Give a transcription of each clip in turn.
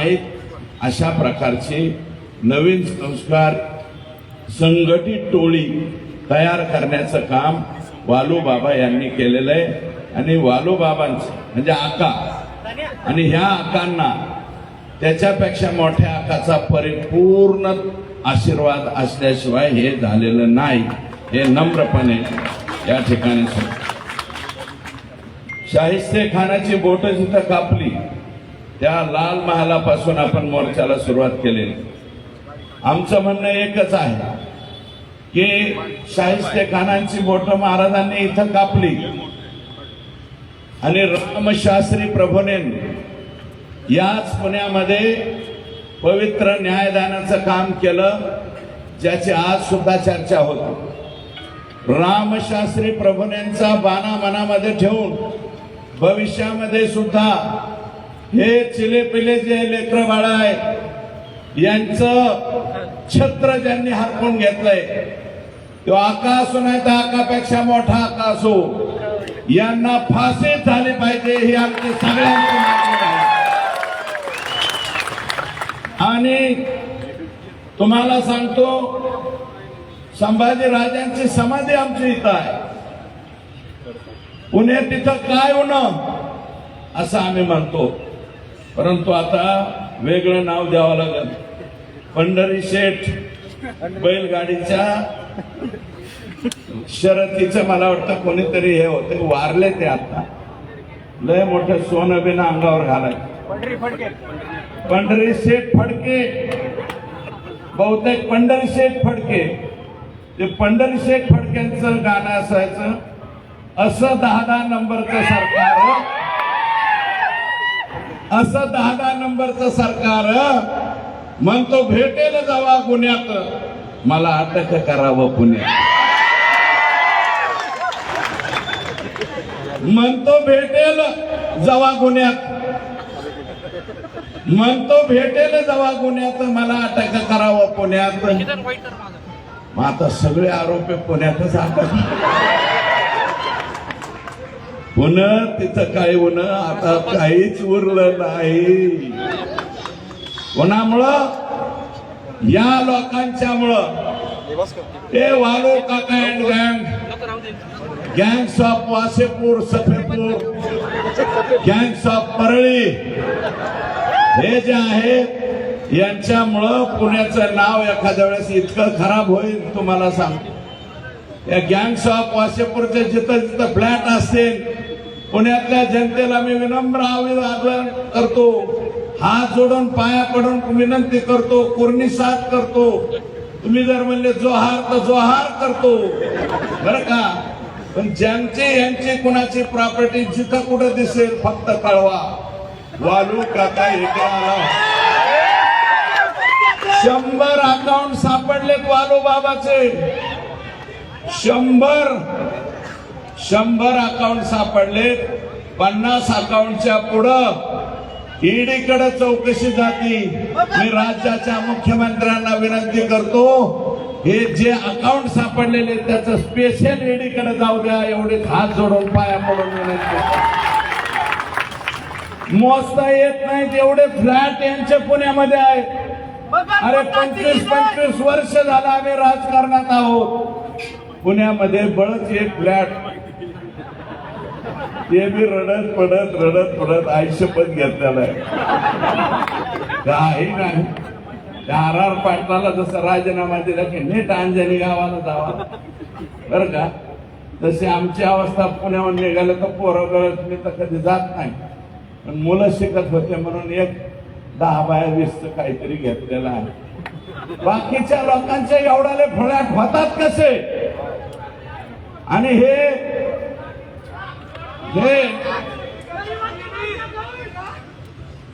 नाहीत अशा प्रकारचे नवीन संस्कार संघटित टोळी तयार करण्याचं काम वालूबाबा यांनी केलेलं आहे। आणि वालूबाबांचं म्हणजे आका आणि ह्या आकांना त्याच्यापेक्षा मोठ्या आकाचा परिपूर्ण आशीर्वाद असल्याशिवाय हे झालेलं नाही, हे नम्रपणे या ठिकाणी सांगतो। शाहिस्ते खानाची बोट जिथं कापली त्या लाल महालापासून आपण मोर्चाला सुरुवात केलेली। आमचं म्हणणं एकच आहे की शाहिस्ते खानांची बोट महाराजांनी इथं कापली आणि रामशास्त्री प्रभूने याच पुण्यामध्ये पवित्र न्यायदानाचं काम केलं, ज्याची आज सुद्धा चर्चा होती। रामशास्त्री प्रभूंचा बाणा मनामध्ये ठेवून भविष्यामध्ये सुद्धा हे चिलेपिले जे लेकरं बाळ आहे यांचं छत्र ज्यांनी हरपून घेतलंय, तो आका असो नाही तर आकापेक्षा मोठा आका असो, यांना फाशी झाली पाहिजे ही आमची सगळ्यांची मागणी आहे। आणि तुम्हाला सांगतो, संभाजी राजांची समाधी आमची इथं आहे पुण्यात, तिथं काय होणं असं आम्ही म्हणतो, परंतु आता वेगळं नाव द्यावं लागेल। पंढरी शेठ बैलगाडीच्या शर्यतीचं मला वाटतं कोणीतरी हे होते, वारले ते आता, लय मोठं सोनं बिना अंगावर घालाय। पंढरी शेठ फडके, बहुतेक पंढरी शेठ फडके, ते पंढरी शेठ फडक्यांचं गाणं असायचं, असं 10-10 नंबरचं सरकार, असं 10-10 नंबरचं सरकार म्हणतो भेटेल जावा गुन्ह्यात, मला अटक करावं पुण्यात, म्हणतो भेटेल जावा गुन्ह्यात, म्हणतो भेटेल जावा गुन्ह्यात, मला अटक करावं पुण्यात। मग आता सगळे आरोपी पुण्यातच अटक, पुन्हा तिथं काय होणं आता काहीच उरलं नाही। कोणामुळं? या लोकांच्यामुळं, ते वालो काका अँड गँग, gangs of Wasseypur, Safepur, gangs of Parli, हे जे आहेत यांच्यामुळं पुण्याचं नाव एखाद्या वेळेस इतकं खराब होईल तुम्हाला सांगतो। या गँग्स ऑफ वासेपूरचे जिथं जिथं फ्लॅट असतील, पुण्यातल्या जनतेला मी विनम्र आवाहन करतो, हात जोडून पाया पडून विनंती करतो, कुर्निसाद करतो, तुम्ही जर म्हणले जोहार तर जोहार करतो बरं का, पण ज्यांची यांची कुणाची प्रॉपर्टी जिथं कुठं दिसेल फक्त कळवा। वालू काका इथे आला, 100 अकाउंट सापडलेत वालू बाबाचे, 100 अकाउंट सापडले। 50 अकाउंटच्या पुढं ईडीकडे चौकशी जाती। मी राज्याच्या मुख्यमंत्र्यांना विनंती करतो, हे जे अकाउंट सापडलेले त्याचं स्पेशल ईडीकडे जाऊ द्या, एवढे हात जोडून पाया पडून विनंती। मोजता येत नाही एवढे फ्लॅट यांच्या पुण्यामध्ये आहेत। अरे 25-25 वर्ष झालं आम्ही राजकारणात आहोत, पुण्यामध्ये बळच एक फ्लॅट, ते बी रडत पडत आयुष्यपत घेतलेलं आहे, काही नाही। आर पाटलाला जसं राजीनामा दिला की नीट अंजनी गावाला जावा बरं का, तशी आमची अवस्था पुण्यावर निघालं तर पोरं गळत मी तर कधी जात नाही, पण मुलं शिकत होते म्हणून एक 10-20 काहीतरी घेतलेलं आहे। बाकीच्या लोकांचे एवढाले फ्लॅट होतात कसे? आणि हे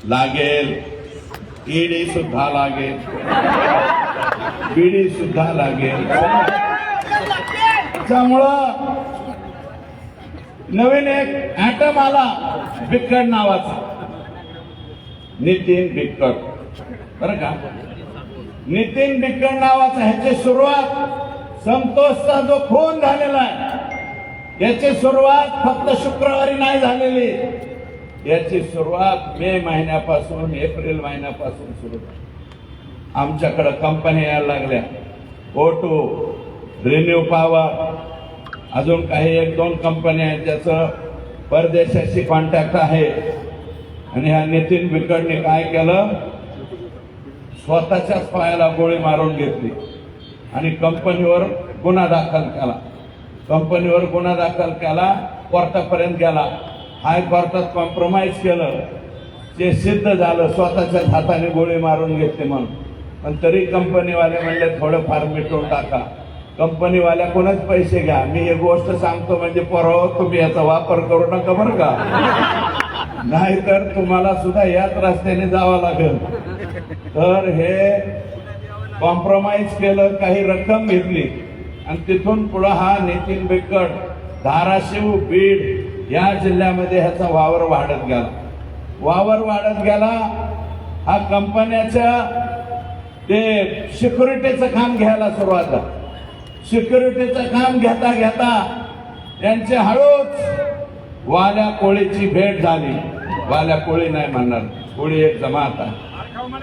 लागेल, ईडी सुद्धा लागेल, बीडी सुद्धा लागेल। त्यामुळं नवीन एक ऍटम आला बिक्कट नावाचा, नितीन बिक्कट बरं का, नितीन बिक्कट नावाचा, ह्याची सुरुवात संतोषचा जो खून झालेला आहे याची सुरुवात फक्त शुक्रवारी नाही झालेली, याची सुरुवात मे महिन्यापासून एप्रिल महिन्यापासून सुरू झाली. आमच्याकडे कंपन्या यायला लागल्या. O2, रिन्यू पॉवर, अजून काही 1-2 कंपन्या आहेत ज्याचं परदेशाशी कॉन्टॅक्ट आहे. आणि ह्या नितीन बिकडने काय केलं, स्वतःच्याच पायाला गोळी मारून घेतली आणि कंपनीवर गुन्हा दाखल केला. कंपनीवर गुन्हा दाखल केला, कोर्टापर्यंत गेला. हायकोर्टात कॉम्प्रोमाइज केलं. ते सिद्ध झालं स्वतःच्याच हाताने गोळी मारून घेतली म्हणून. पण तरी कंपनीवाले म्हणले थोडंफार मिटवून टाका. कंपनीवाल्याकडूनच पैसे घ्या. मी एक गोष्ट सांगतो म्हणजे परवा तुम्ही याचा वापर करू नका बरं का, नाहीतर तुम्हाला सुद्धा याच रस्त्याने जावं लागेल. तर हे कॉम्प्रोमाइज केलं, काही रक्कम घेतली आणि तिथून पुढे हा नितीन बिकट धाराशिव, बीड या जिल्ह्यामध्ये ह्याचा वावर वाढत गेला. वावर वाढत गेला. हा कंपन्याच्या ते सिक्युरिटीचं काम घ्यायला सुरुवात झाली. सिक्युरिटीचं काम घेता घेता त्यांचे हळूच वाल्या कोळीची भेट झाली. वाल्या कोळी नाही म्हणणार, कोळी एक जमात आहे.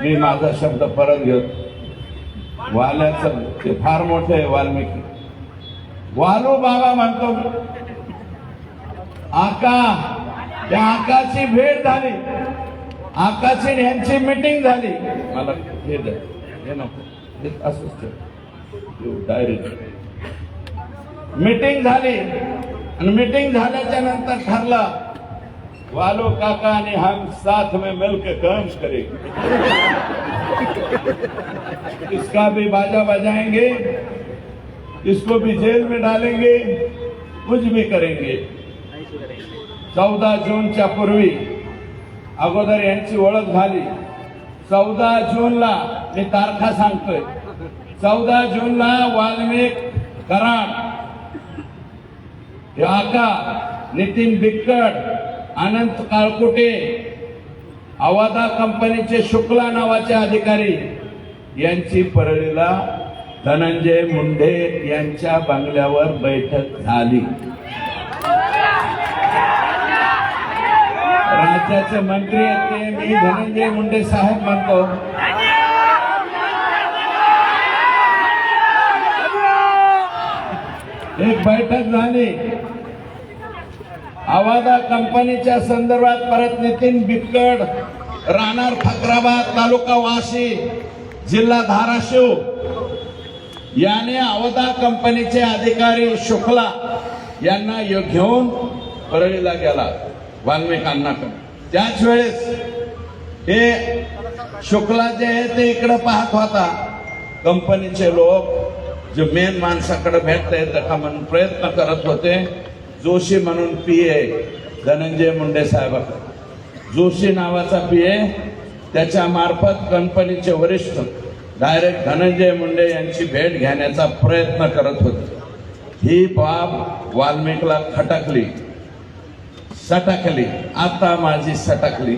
मी माझा शब्द परत घेतो. वाल्याचं ते फार मोठे आहे वाल्मिकी. वालू बाबा म्हणतो आका, त्या आकाची भेट झाली. आकाची यांची मीटिंग झाली. मला हे द्या, हे नको, हे असंच डायरी. मीटिंग झाली आणि मीटिंग झाल्याच्या नंतर ठरलं वालू काका आणि हम साथ में मिलकर काम करेंगे. इसका भी बाजा बजाएंगे, इसको भी जेल में डालेंगे, कुछ भी करेंगे. 14 जूनच्या पूर्वी अगोदर यांची ओळख झाली. 14 जूनला मी तारखा सांगतोय. 14 जूनला वाल्मिक कराड, आका, नितीन बिक्कट, अनंत काळकुटे, अवादा कंपनीचे शुक्ला नावाचे अधिकारी यांची परळीला धनंजय मुंडे यांच्या बंगल्यावर बैठक झाली. राज्याचे मंत्री आहेत ते मी धनंजय मुंडे साहेब म्हणतो. एक बैठक झाली. अवादा कंपनीच्या संदर्भात परत नितीन बिक्कट, राहणार फकराबाद, तालुका वाशी, जिल्हा धाराशिव याने अवादा कंपनीचे अधिकारी शुक्ला यांना घेऊन परळीला गेला वाल्मिक अण्णाकडे. त्याच वेळेस हे शुक्ला जे आहे ते इकडे पाहत होता. कंपनीचे लोक जे मेन माणसाकडे भेटता येतं का म्हणून प्रयत्न करत होते. जोशी म्हणून पीए धनंजय मुंडे साहेबाकडे, जोशी नावाचा पीए, त्याच्या मार्फत कंपनीचे वरिष्ठ डायरेक्ट धनंजय मुंडे यांची भेट घेण्याचा प्रयत्न करत होते. ही बाब वाल्मिकला खटकली, सटकली. आता माझी सटकली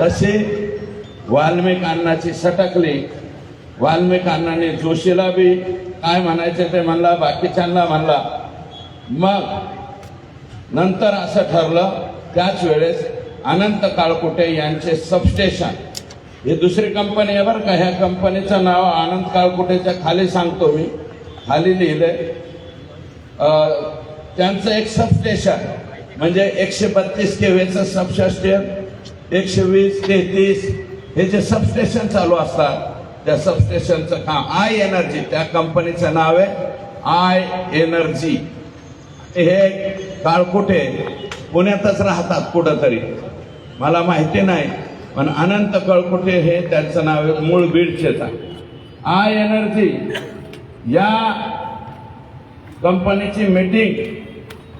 तशी वाल्मिक अण्णाची सटकली. वाल्मिक अण्णाने जोशीला बी काय म्हणायचे ते म्हणला, बाकीच्यांना म्हणला. मग नंतर असं ठरलं, त्याच वेळेस अनंत काळकुटे यांचे सबस्टेशन, ही दुसरी कंपनी आहे बरं का, ह्या कंपनीचं नाव अनंत काळकुटेच्या खाली सांगतो मी, खाली लिहिलंय. त्यांचं एक सबस्टेशन म्हणजे 132 केव्हीचं सबस्टेशन, 120, 33 हे जे सबस्टेशन चालू असतात त्या सबस्टेशनचं काम आय एनर्जी, त्या कंपनीचं नाव आहे आय एनर्जी. हे काळकुटे पुण्यातच राहतात कुठंतरी, मला माहिती नाही, पण अनंत काळकुटे हे त्यांचं नाव आहे, मूळ बीडचेच आहे. आय एनर्जी या कंपनीची मीटिंग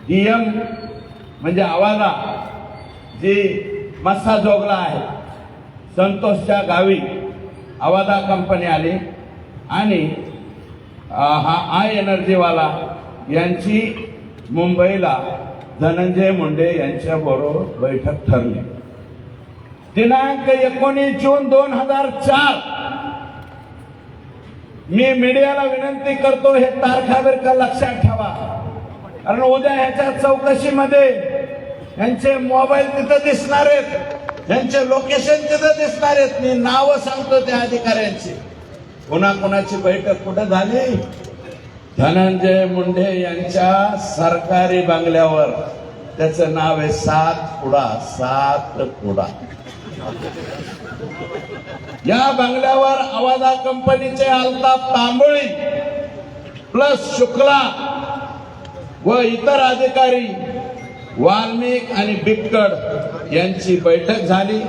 डीएम म्हणजे आवाजा जी मस्सा जोगला आहे संतोषच्या गावी आवादा कंपनी आली आणि हा आय एनर्जीवाला यांची मुंबईला धनंजय मुंडे यांच्या बरोबर बैठक ठरली. दिनांक 19 जून 2004. मी मीडियाला विनंती करतो हे तारखावर का लक्षात ठेवा, कारण उद्या ह्याच्या चौकशीमध्ये यांचे मोबाईल तिथं दिसणार आहेत, यांचे लोकेशन तिथं दिसणार आहेत. मी नावं सांगतो त्या अधिकाऱ्यांची. कोणाकोणाची बैठक कुठं झाली? धनंजय मुंडे यांच्या सरकारी बंगल्यावर. त्याचं नाव आहे सातपुडा. सातपुडा. या बंगल्यावर आवाजा कंपनीचे अल्ताफ तांबोळी प्लस शुक्ला व इतर अधिकारी वाल्मिक आणि बिक्कड यांची बैठक झाली.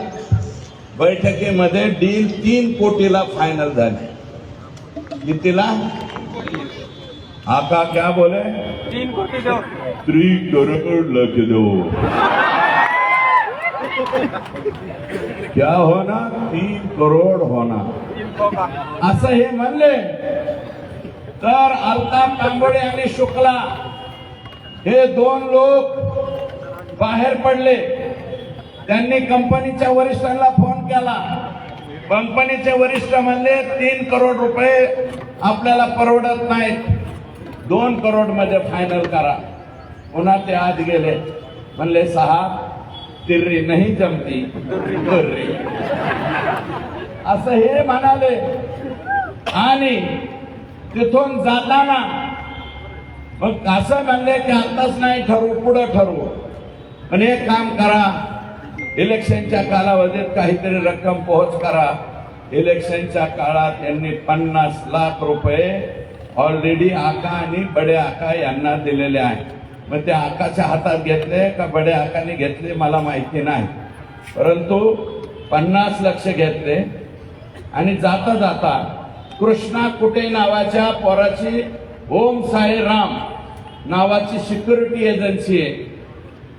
बैठकीमध्ये डील 3 कोटीला फायनल झाली. कितीला? आका क्या बोले? 3 कोटी दो. 3 करोड़ लग दो. क्या होना? 3 करोड होना असं हे म्हणले. तर अल्ताफ तांबोळे आणि शुक्ला हे 2 लोक बाहेर पडले. त्यांनी कंपनीच्या वरिष्ठांना फोन केला. कंपनीचे वरिष्ठ म्हणले 3 करोड रुपये आपल्याला परवडत नाहीत, 2 करोड मध्ये फायनल करा. पुन्हा ते आत गेले. म्हणले साहेब तिर्री नाही जमती तुर्री असं हे म्हणाले. आणि तिथून जाताना मग असं म्हणले की आताच नाही ठरवू, पुढे ठरवू. पण एक काम करा, इलेक्शनच्या कालावधीत काहीतरी रक्कम पोहोच करा. इलेक्शनच्या काळात यांनी 50 लाख रुपये ऑलरेडी आका आणि बडे आका यांना दिलेले आहे. मग ते आकाच्या हातात घेतले का बडे आकाने घेतले मला माहिती नाही, परंतु 50 लक्ष घेतले. आणि जाता जाता कृष्णा कुटे नावाच्या पोराची ओम साई राम नावाची सिक्युरिटी एजन्सी आहे.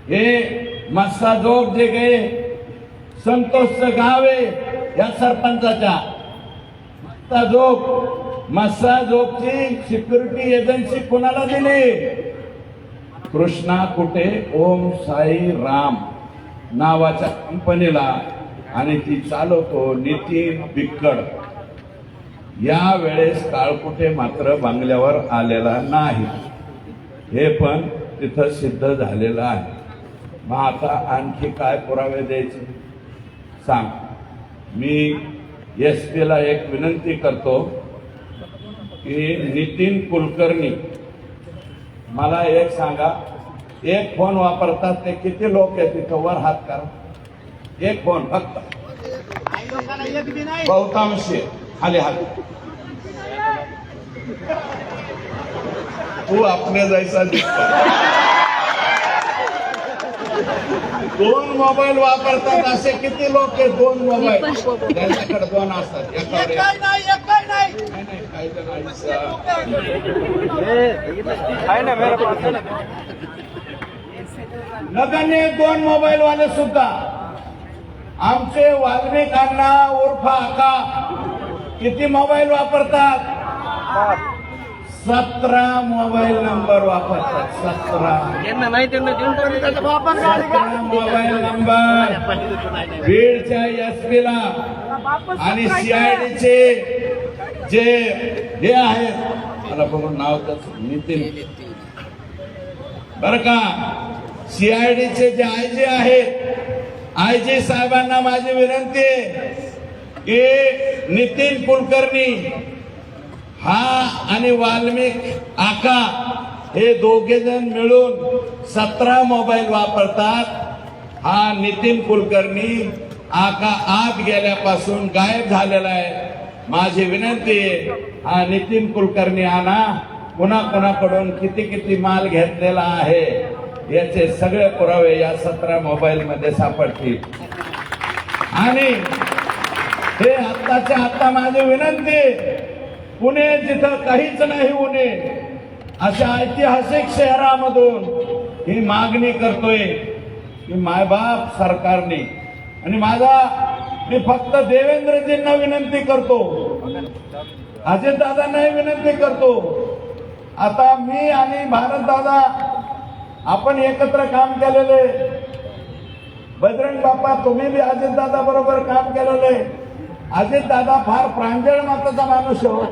हे मस्साजोग जे गे संतोषचं गाव आहे या सरपंचाच्या. मस्साजोगची सिक्युरिटी एजन्सी कोणाला दिली? कृष्णा कुटे ओम साई राम नावाच्या कंपनीला. आणि ती चालवतो नितीन बिक्कड. या वेळेस काळकुटे मात्र बंगल्यावर आलेला नाही, हे पण तिथं सिद्ध झालेलं आहे. मग आता आणखी काय पुरावे द्यायचे सांग. मी SP ला एक विनंती करतो की नितीन कुलकर्णी मला एक सांगा, एक फोन वापरतात ते किती लोक आहेत तिथं? वर हात करा. एक फोन फक्त. बहुतांश खाली हात. तू आपल्या जायचा दिसतो. 2 मोबाईल वापरतात असे किती लोक आहेत? 2 मोबाईल त्यांच्याकडे 2 असतात. एकावर नगण्य 2 मोबाईल वाले सुद्धा. आमचे वाल्मिक अण्णा उर्फ आका किती मोबाईल वापरतात? 17 मोबाईल नंबर वापरतात. 17 मोबाईल नंबर बीडच्या SP ला आणि CID चे जे हे आहेत, मला बघून नाव त्याचं नितीन बर का. CID चे जे IG आहेत, IG साहेबांना माझी विनंती आहे की नितीन कुलकर्णी हा आणि वाल्मिक आका हे दोघे जण मिळून 17 मोबाईल वापरतात. हा नितीन कुलकर्णी आका आत गेल्यापासून गायब झालेला आहे. माझी विनंती आहे, हा नितीन कुलकर्णी आणा. कुणाकुणाकडून किती किती माल घेतलेला आहे याचे सगळे पुरावे या 17 मोबाईल मध्ये सापडतील. आणि हे आत्ताच्या आत्ता माझी विनंती, पुणे जिथं काहीच नाही उणे अशा ऐतिहासिक शहरामधून ही मागणी करतोय की मायबाप सरकारने. आणि मी फक्त देवेंद्रजींना विनंती करतो, अजितदादांनाही विनंती करतो. आता मी आणि भारतदादा आपण एकत्र काम केलेले. बजरंग बाप्पा तुम्ही बी अजितदादा बरोबर काम केलेले. अजितदादा फार प्रांजळ मताचा माणूस हो.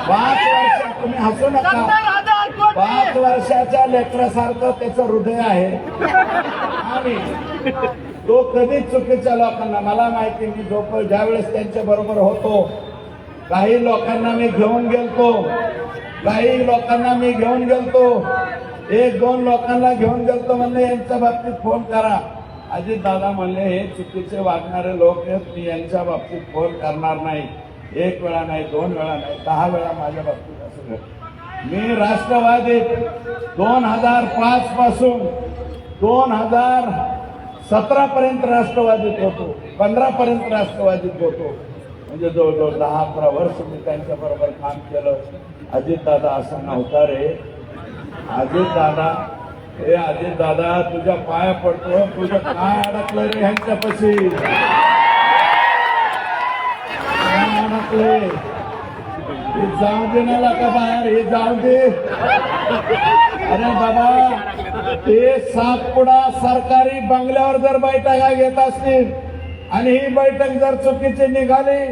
5 वर्ष तुम्ही हसू नका. 5 वर्षाच्या लेकरासारखं त्याचं हृदय आहे आणि तो कधीच चुकीच्या लोकांना, मला माहिती, मी ज्यावेळेस त्यांच्या बरोबर होतो, काही लोकांना मी घेऊन गेलतो, एक दोन लोकांना घेऊन गेलतो, म्हणले यांच्या बाबतीत फोन करा. अजित दादा म्हणले हे चुकीचे वागणारे लोक आहेत, मी यांच्या बाबतीत फोन करणार नाही. 1 वेळा नाही, 2 वेळा नाही, 10 वेळा माझ्या बाबतीत असं घडलं. मी राष्ट्रवादीत 2005 पासून 2017 पर्यंत राष्ट्रवादीत होतो, 15 पर्यंत राष्ट्रवादीत होतो, म्हणजे जवळजवळ 10-11 वर्ष मी त्यांच्या बरोबर काम केलं. अजित दादा असं नव्हता रे. अजित दादा तुझ्या पाया पडतो, तुझं काय अडकलं रे ह्यांच्यापाशी, अडकले. हे जाऊ दे ना का बाहेर, हे जाऊ दे. अरे बाबा, ते सातपुडा सरकारी बंगल्यावर जर बैठका घेत असतील आणि ही बैठक जर चुकीची निघाली,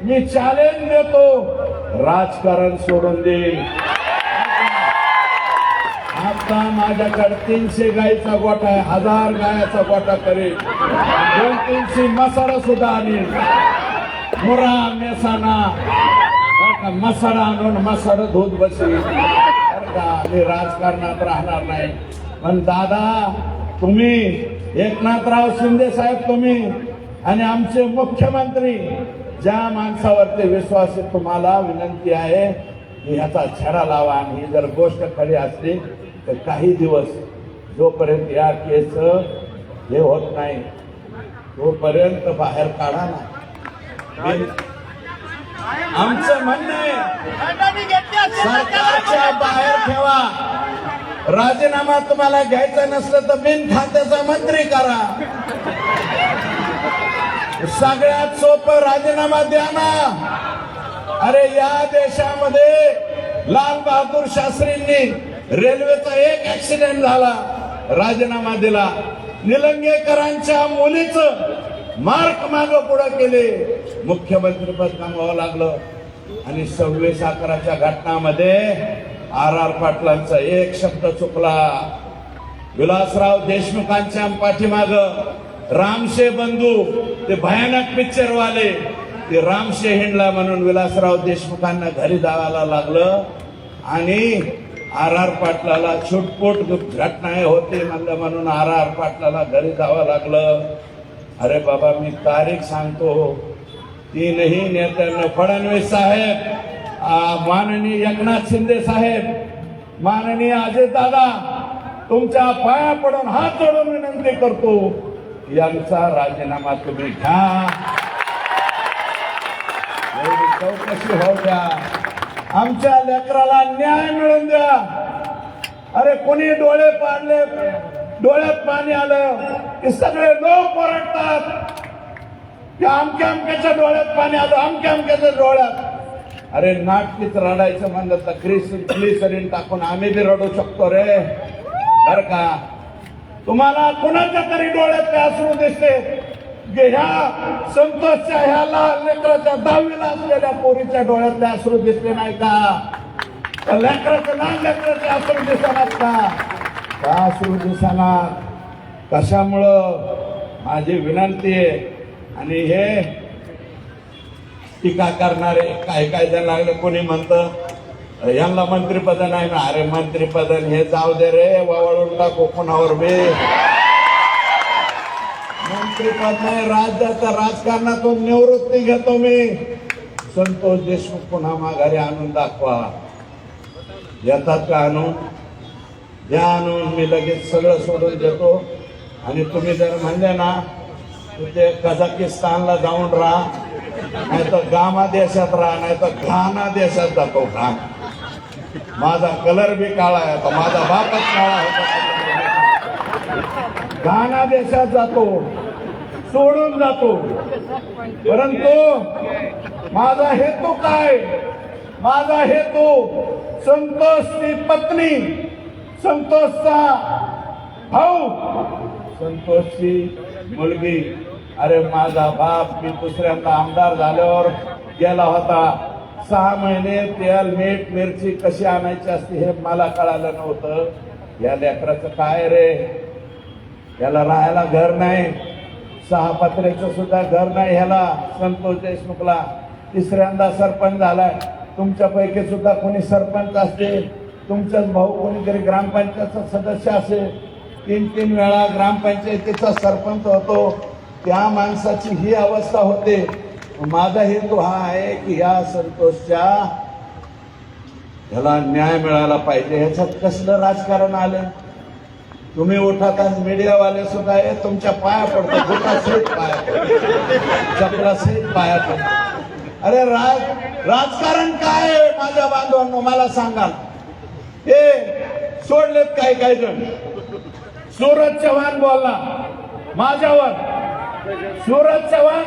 मी चॅलेंज देतो, राजकारण सोडून देईल. आता माझ्याकडे 300 गायीचा गोठा आहे, 1000 गायाचा गोठा करेल, 200-300 मसाडा सुद्धा आणेल. मुरा मेसाना मसाडा आणून मसाडा धुत बसेल. मी राजकारणात राहणार नाही. पण दादा, तुम्ही, एकनाथराव शिंदे साहेब, तुम्ही आणि आमचे मुख्यमंत्री, ज्या माणसावरती विश्वास आहे, तुम्हाला विनंती आहे की ह्याचा छडा लावा. आणि ही जर गोष्ट खरी असली तर काही दिवस जोपर्यंत या केस हे होत नाही तोपर्यंत बाहेर काढा ना. आमचं म्हणणं आहे सरकारच्या बाहेर ठेवा. राजीनामा तुम्हाला घ्यायचा नसलं तर बिन खात्याचा मंत्री करा. सगळ्यात सोपं राजीनामा द्या ना. अरे या देशामध्ये लाल बहादूर शास्त्रींनी रेल्वेचा एक ऍक्सिडेंट झाला, राजीनामा दिला. निलंगेकरांच्या मुलीचं मार्क मागं पुढे केले, मुख्यमंत्री पद गमवावं लागलं. आणि 26/11च्या घटनामध्ये RR पाटलांचा एक शब्द चुकला. विलासराव देशमुखांच्या पाठीमाग रामशे बंधू, ते भयानक पिक्चर वाले, ते रामशे हिंडला म्हणून विलासराव देशमुखांना घरी जायला लागलं. आणि RR पाटलाला छुटपुट घटना होते म्हणून RR पाटलाला घरी जावं लागलं. अरे बाबा, मी तारीख सांगतो, 3ही नेत्यांना, फडणवीस साहेब, माननीय एकनाथ शिंदे साहेब, माननीय अजित दादा, तुमच्या पाया पडून हात जोडून विनंती करतो, यांचा राजीनामा तुम्ही घ्या. चौकशी होऊ द्या, आमच्या लेकराला न्याय मिळून द्या. अरे कोणी डोळे पाडले, डोळ्यात पाणी आलं की सगळे लोक ओरडतात की अमक्या अमक्याच्या डोळ्यात पाणी आलं, अमक्या अमक्याच्या डोळ्यात. अरे नाटकीच रडायचं म्हणलं तर ग्लिसरीन टाकून आम्ही बी रडू शकतो रे. बर का, तुम्हाला कुणाच्या तरी डोळ्यात अश्रू दिसते की ह्या संतोषच्या, ह्या लहान लेकराच्या 10वीला असलेल्या पोरीच्या डोळ्यातले अश्रू दिसले नाही का? लेकराच्या, लहान लेकराचे अश्रू दिसणार का अश्रू दिसणार? कशामुळं? माझी विनंती आहे. आणि हे टीका करणारे काय जण लागले, कोणी म्हणतं यांना मंत्रिपद नाही. अरे मंत्रिपद हे जाऊ दे रे, वळून टाकू कोणावर बे. मंत्रिपद नाही, राज्याच्या राजकारणातून निवृत्ती घेतो मी. संतोष देशमुख पुन्हा माघारी आणून दाखवा. येतात का आणून? द्या आणून, मी लगेच सगळं सोडून देतो. आणि तुम्ही जर म्हणले ना तुझे कझाकिस्तानला जाऊन राहा, नाही तर गामा देशात राहा, नाही तर घाना देशात जातो. घाण, माझा कलर बी काळा आहे, आता माझा बापच काळा होता. घाना देशात जातो, सोडून जातो. परंतु माझा हेतू काय? माझा हेतू संतोषची पत्नी, संतोषचा भाऊ, संतोषची मुलगी. अरे माझा बाप, मी दुसऱ्यांदा आमदार झाल्यावर गेला होता 6 महिने तेल मीठ मिरची कशी आणायची असते हे मला कळालं नव्हतं। या लेकराचं काय रे, याला राहायला घर नाही, 6 पत्र्याचं सुद्धा घर नाही ह्याला संतोष देशमुखला। तिसऱ्यांदा सरपंच झालाय। तुमच्यापैकी सुद्धा कोणी सरपंच असते, तुमचाच भाऊ कोणीतरी ग्रामपंचायतचा सदस्य असेल, 3 वेळा ग्रामपंचायतीचा सरपंच होतो। त्या माणसाची ही अवस्था होते। माझा हेतू हा आहे की या संतोषच्या ह्याला न्याय मिळाला पाहिजे। ह्याच्यात कसलं राजकारण आलं? तुम्ही उठात आणि मीडियावाले सुद्धा हे तुमच्या पाया पडतो, बुटासहित पाया पडतो, चपलासहित पाया पडतो। अरे राजकारण काय आहे माझ्या बांधवांनो, मला सांगा। हे सोडलेत काही जण। सूरज चव्हाण बोलला माझ्यावर, सूरज चव्हाण,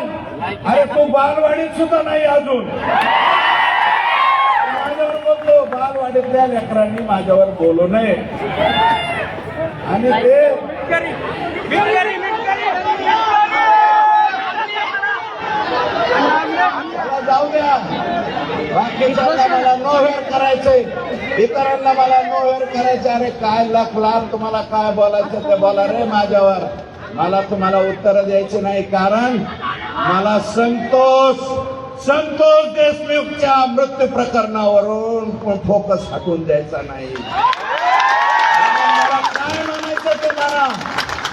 अरे तू बालवाडीत सुद्धा नाही अजून, माझ्यावर बोलतो। बालवाडीतल्या लेकरांनी माझ्यावर बोलू नये आणि ते जाऊ द्या। बाकीच्या मला नो हेअर करायचंय, इतरांना मला नो हेअर करायचं। अरे काय लाख तुम्हाला काय बोलायचं ते बोला रे माझ्यावर, मला तुम्हाला उत्तर द्यायचे नाही। कारण मला संतोष देशमुखच्या मृत्यू प्रकरणावरून फोकस हटवून द्यायचा नाही। मला काय म्हणायचं तुम्हाला,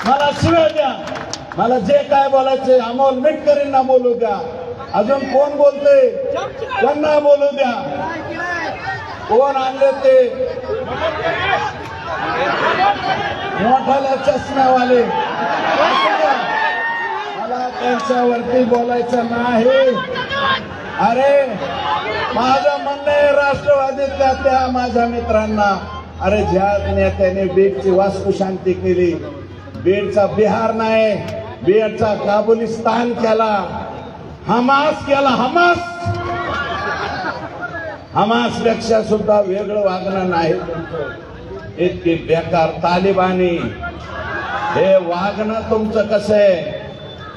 मला शिव्या द्या, मला जे काय बोलायचे अमोल मिटकरींना बोलू द्या, अजून कोण बोलते त्यांना बोलू द्या, कोण आणले ते मोठाल्या चष्म्यावाले, मला त्यांच्यावरती बोलायचं नाही। अरे माझं म्हणणं आहे राष्ट्रवादीतल्या त्या माझ्या मित्रांना, अरे ज्या नेत्याने बीडची वास्तुशांती केली, बीडचा बिहार नाही, बीडचा काबुलिस्तान केला, हमास केला, हमास पेक्षा सुद्धा वेगळं वागणं नाही तुमचं। इतकी बेकार तालिबानी हे वागणं तुमचं कसं आहे,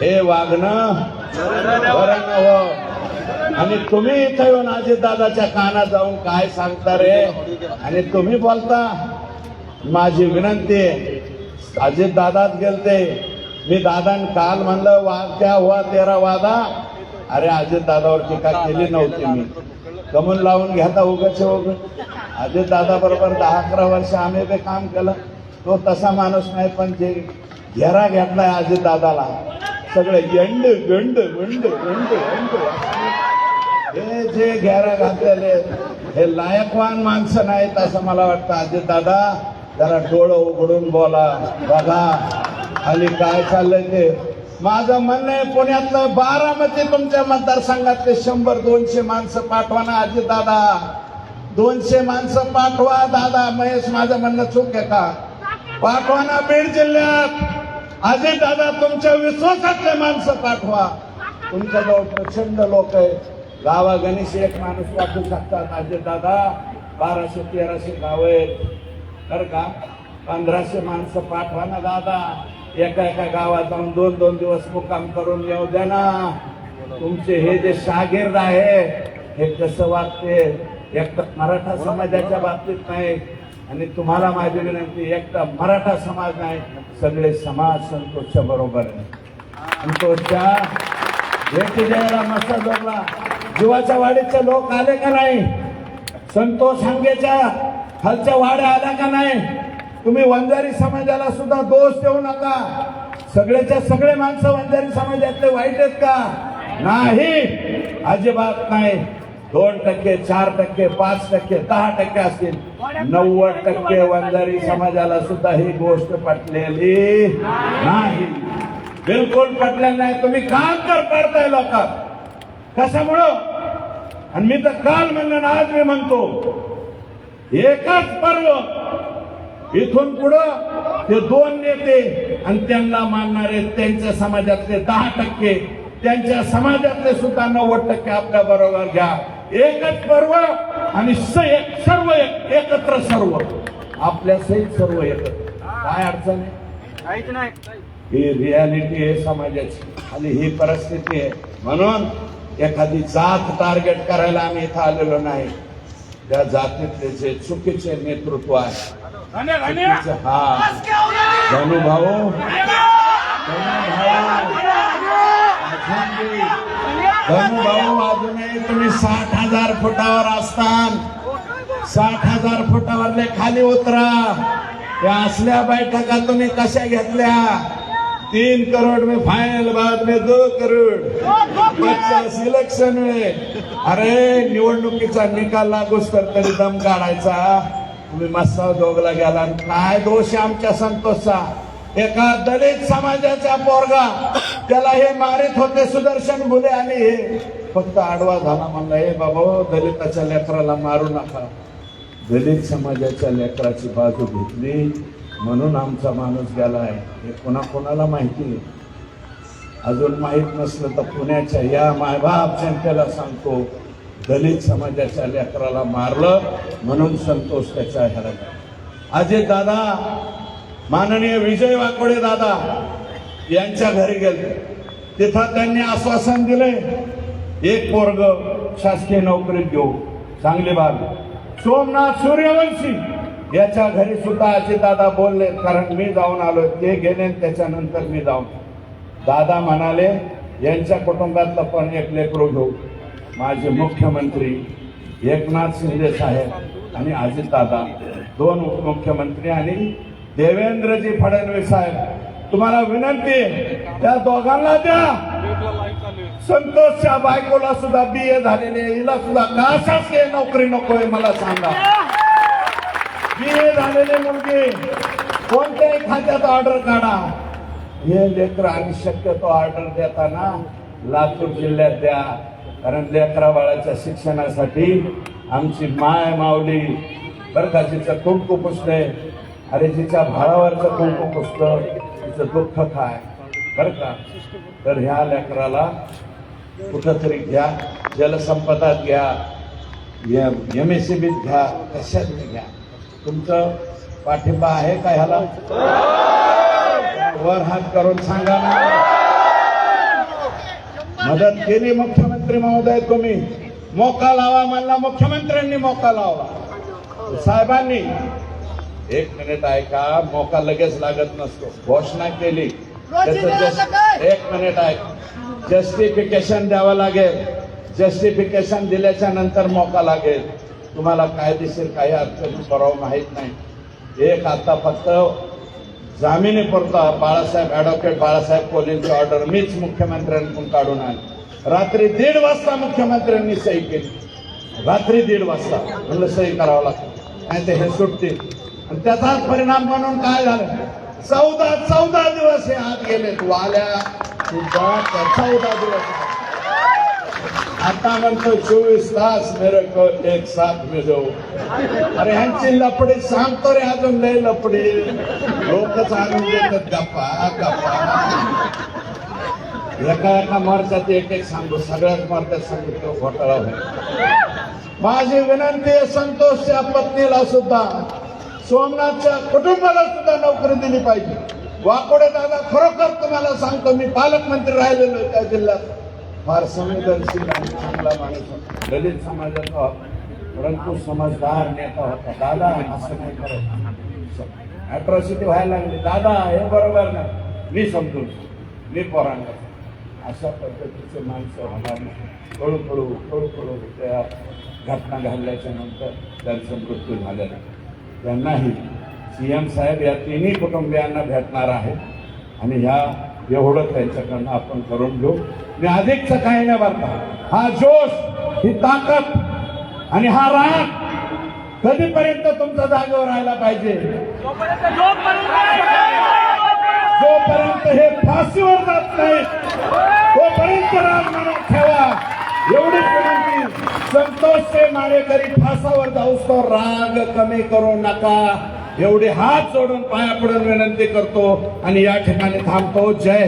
हे वागणं बरं नव्हतं। आणि तुम्ही इथं येऊन अजितदादाच्या कानात जाऊन काय सांगता रे, आणि तुम्ही बोलता। माझी विनंती आहे, अजितदादाच गेलते, मी दादान काल म्हणलं क्या हुआ तेरा वादा, अरे अजितदादावर टीका केली नव्हती मी, कमून लावून घेता उगाच अजितदादा बरोबर 10-11 वर्ष आम्ही बे काम केलं, तो तसा माणूस नाही। पण जे घेरा घेतलाय अजितदादाला, सगळे यंड गंड वंड वंड वंड, हे जे घेरा घातलेले हे लायकवान माणसं नाहीत असं मला वाटतं। अजितदादा जरा डोळं उघडून बोला, बघा खाली काय चाललंय ते। माझं म्हणणं आहे, पुण्यातलं बारामती तुमच्या मतदारसंघातले 100-200 माणसं पाठवा ना अजितदादा, 200 माणसं पाठवा दादा। महेश माझं म्हणणं चूक आहे का? पाठवा ना बीड जिल्ह्यात अजितदादा, तुमच्या विश्वासातले माणसं पाठवा। तुमच्याजवळ प्रचंड लोक आहे, गावागणीशी एक माणूस पाठवू शकतात अजितदादा। 1200-1300 गाव आहेत तर का, 1500 माणसं पाठवा ना दादा। एका गावात जाऊन 2-2 दिवस मुक्काम करून येऊ द्या ना। तुमचे हे जे शागिर्द आहे हे कसं वागते, एक तर मराठा समाजाच्या बाबतीत नाही, आणि तुम्हाला माझी विनंती, एक तर मराठा समाज नाही, सगळे समाज संतोषच्या बरोबर आहे। संतोषच्या भेटी द्यायला मसाजोगला जीवाच्या वाडीचे लोक आले का नाही? संतोष हांगेच्या खालच्या वाड्या आल्या का नाही? तुम्ही वंजारी समाजाला सुद्धा दोष देऊ नका, सगळेच्या सगळे माणसं वंजारी समाजातले वाईट आहेत का? नाही, अजिबात नाही। 2%, 4%, 5%, 10% असतील, 90% वंजारी समाजाला सुद्धा ही गोष्ट पटलेली नाही, बिलकुल पटलेली नाही। तुम्ही काम करताय लोकात, कशामुळं? आणि मी तर काल म्हणलं, आज मी म्हणतो, एकच पर्व इथून पुढं ते 2 नेते आणि त्यांना मानणारे त्यांच्या समाजातले 10%, त्यांच्या समाजातले सुद्धा 90% आपल्या बरोबर घ्या। एकच पर्व आणि सर्व एकत्र, सर्व आपल्या सहित सर्व एकत्र, काय अडचण आहे? ही रियालिटी आहे समाजाची आणि ही परिस्थिती आहे। म्हणून एखादी जात टार्गेट करायला आम्ही इथं आलेलो नाही. त्या जातीतले जे चुकीचे नेतृत्व आहे, धनु भाऊ अजूनही तुम्ही 60,000 फुटावर असतान. 60,000 फुटावरले खाली उतरा. या असल्या बैठका तुम्ही कशा घेतल्या? 3 करोड़ में फाइनल, बाद में 2 करोड़ सिलेक्शन में. अरे निवडणुकीचा निकाल लागूच तर तरी दम काढायचा. तुम्ही मस्ता दोघला गेला. काय दोष आहे आमच्या संतोषचा? एका दलित समाजाचा पोरगा, त्याला हे मारित होते सुदर्शन भुले, आणि हे फक्त आडवा झाला. म्हणला हे बाबा दलिताच्या लेकराला मारू नका. दलित समाजाच्या लेकराची बाजू घेतली म्हणून आमचा माणूस गेलाय. हे कोणाकोणाला माहिती आहे? अजून माहीत नसलं तर पुण्याच्या या मायबाप जनतेला सांगतो, दलित समाजाच्या लेकराला मारलं म्हणून संतोष त्याच्या ह्याला. अजय दादा, माननीय विजय वाकोडे दादा यांच्या घरी गेले. तिथं त्यांनी आश्वासन दिले, एक पोरग शासकीय नोकरीत घेऊ. चांगली बाब. सोमनाथ सूर्यवंशी याच्या घरी सुद्धा अजितदादा बोलले, कारण मी जाऊन आलो. ते गेले त्याच्यानंतर मी जाऊन. दादा म्हणाले यांच्या कुटुंबातलं पण एक लेकरू घेऊ. माझे मुख्यमंत्री एकनाथ शिंदे साहेब आणि अजितदादा, 2 उपमुख्यमंत्री आणि देवेंद्रजी फडणवीस साहेब, तुम्हाला विनंती आहे त्या दोघांना द्या. संतोषच्या बायकोला सुद्धा BA झालेले, हिला सुद्धा का शासकीय नोकरी नकोय मला सांगा. BA झालेले मुलगी कोणत्याही खात्यात ऑर्डर काढा. हे लेकर आणि शक्यतो ऑर्डर देताना लातूर जिल्ह्यात द्या, कारण लेकरा बाळाच्या शिक्षणासाठी आमची माय माऊली बरं का, तिचं कुंकू पुसते. अरे जिच्या भाळावरचं कुंकू पुसतं तिचं दुःख काय बरं का. तर ह्या लेकराला कुठंतरी घ्या, जलसंपदात घ्या, MSCBीत घ्या, कशात घ्या. तुमचं पाठिंबा आहे का ह्याला? वर हात करून सांगा ना. मदत केली मुख्यमंत्री महोदय, तुम्ही मोका लावा म्हणला, मुख्यमंत्र्यांनी मोका लावला. साहेबांनी 1 मिनिट ऐका, मोका लगेच लागत नसतो. घोषणा केली, त्याचं 1 मिनिट ऐक, जस्टिफिकेशन द्यावं लागेल. जस्टिफिकेशन दिल्याच्या नंतर मोका लागेल. तुम्हाला कायदेशीर काही अडचणी बरोबर माहीत नाही. एक आता फक्त जामिनी पुरता बाळासाहेब ॲडव्होकेट बाळासाहेब कोल्हेंची ऑर्डर मीच मुख्यमंत्र्यांकडून काढून आली. रात्री 1:30 वाजता मुख्यमंत्र्यांनी सही केली. रात्री 1:30 वाजता म्हणलं सही करावं लागतं, नाही ते हे सुटतील. आणि त्याचाच परिणाम म्हणून काय झालं, 14 दिवस हे आत गेलेत. वाल्या सुद्धा 14 दिवस. आता म्हणतो 24 तास मेरे को एक साथ में दो. अरे ह्यांची लपडी सांगतो रे, अजून लय लपडी. लोकच आणून देतात गप्पा गप्पा. एका मोर्चात एक सांगतो, सगळ्याच मोर्चात सांगितलं घोटाळा होईल. माझी विनंती आहे संतोषच्या पत्नीला सुद्धा, सोमनाथच्या कुटुंबाला सुद्धा नोकरी दिली पाहिजे. वाकोडे दादा, खरोखर तुम्हाला सांगतो, मी पालकमंत्री राहिलेलो त्या जिल्ह्यात. फार संवेदनशील आणि चांगला माणूस होता, दलित समाजाचा होता, परंतु समजदार नेता होता. दादा असं नाही करत, अॅट्रॉसिटी व्हायला लागली. दादा हे बरोबर नाही, मी समजून मी पोरांना. अशा पद्धतीचे माणसं होणार नाही. हळूहळू त्या घटना घडल्याच्या नंतर त्यांचा मृत्यू झालेला. त्यांनाही CM साहेब या 3ही कुटुंबियांना भेटणार आहेत आणि ह्या एवढं त्यांच्याकडनं आपण करून घेऊ. मी अधिकचं काही नाही बरं. हा जोश, ही ताकद आणि हा राग कधीपर्यंत तुमच्या जागेवर राहायला पाहिजे? जोपर्यंत हे फाशीवर जात नाही तोपर्यंत राग मनात ठेवा. एवढीच विनंती. संतोषचे मारेकरी फासावर जाऊस तो राग कमी करू नका, एवढे हात जोडून पाया पडून विनंती करतो आणि या ठिकाणी थांबतो. जय